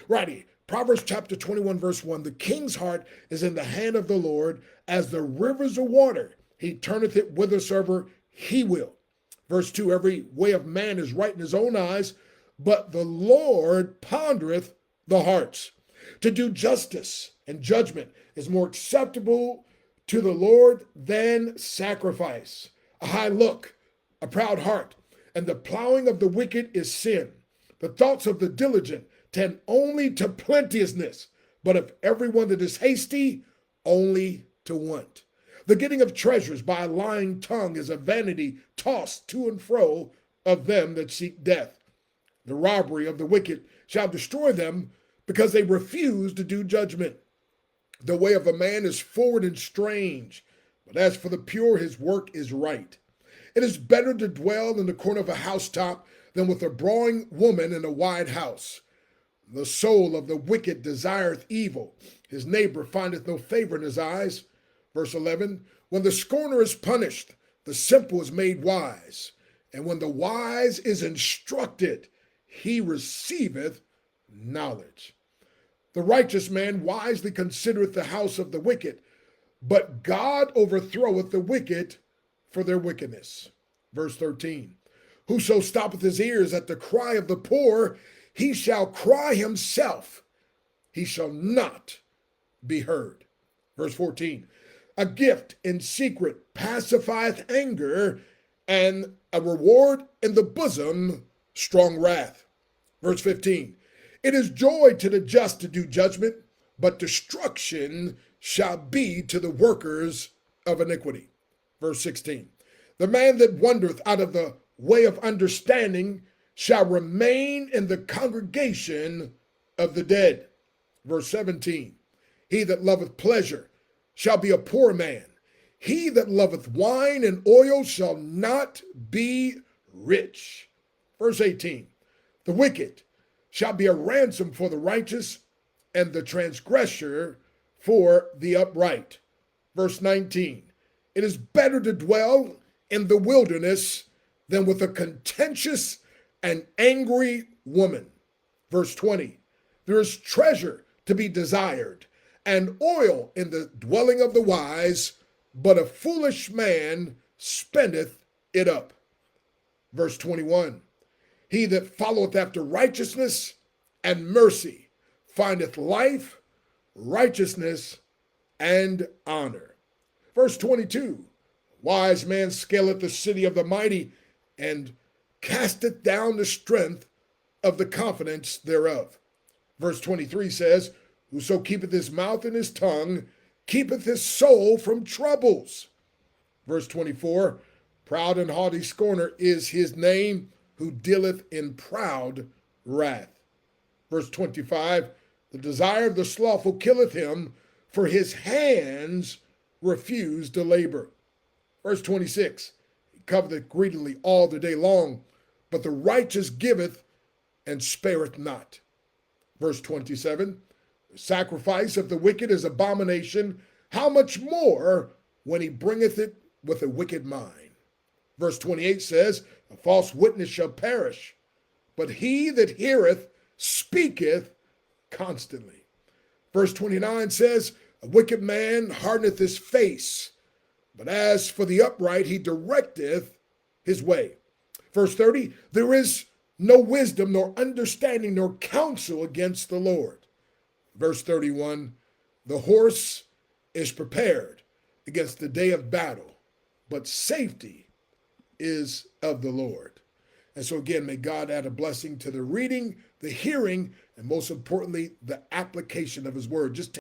Righty. Proverbs chapter 21, verse 1. The king's heart is in the hand of the Lord as the rivers of water. He turneth it whithersoever he will. Verse 2. Every way of man is right in his own eyes, but the Lord pondereth the hearts. To do justice and judgment is more acceptable to the Lord than sacrifice. A high look, a proud heart, and the plowing of the wicked is sin. The thoughts of the diligent tend only to plenteousness, but of everyone that is hasty, only to want. The getting of treasures by a lying tongue is a vanity tossed to and fro of them that seek death. The robbery of the wicked shall destroy them, because they refuse to do judgment. The way of a man is forward and strange, but as for the pure, his work is right. It is better to dwell in the corner of a housetop than with a brawling woman in a wide house. The soul of the wicked desireth evil. His neighbor findeth no favor in his eyes. Verse 11, when the scorner is punished, the simple is made wise. And when the wise is instructed, he receiveth knowledge. The righteous man wisely considereth the house of the wicked, but God overthroweth the wicked for their wickedness. Verse 13, whoso stoppeth his ears at the cry of the poor, he shall cry himself, he shall not be heard. Verse 14, a gift in secret pacifieth anger, and a reward in the bosom strong wrath. Verse 15, it is joy to the just to do judgment, but destruction shall be to the workers of iniquity. Verse 16, the man that wandereth out of the way of understanding shall remain in the congregation of the dead. Verse 17, he that loveth pleasure shall be a poor man. He that loveth wine and oil shall not be rich. Verse 18, the wicked shall be a ransom for the righteous, and the transgressor for the upright. Verse 19, it is better to dwell in the wilderness than with a contentious and angry woman. Verse 20, there is treasure to be desired, and oil in the dwelling of the wise, but a foolish man spendeth it up. Verse 21, he that followeth after righteousness and mercy findeth life, righteousness, and honor. Verse 22, wise man scaleth the city of the mighty, and casteth down the strength of the confidence thereof. Verse 23 says, whoso keepeth his mouth and his tongue, keepeth his soul from troubles. Verse 24, proud and haughty scorner is his name, who dealeth in proud wrath. Verse 25, the desire of the slothful killeth him, for his hands refuse to labor. Verse 26, he coveteth greedily all the day long, but the righteous giveth and spareth not. Verse 27, the sacrifice of the wicked is abomination, how much more when he bringeth it with a wicked mind. Verse 28 says, a false witness shall perish, but he that heareth speaketh constantly. Verse 29 says, a wicked man hardeneth his face, but as for the upright, he directeth his way. Verse 30, there is no wisdom, nor understanding, nor counsel against the Lord. Verse 31, the horse is prepared against the day of battle, but safety is of the Lord. And so again, may God add a blessing to the reading, the hearing, and most importantly, the application of his word. Just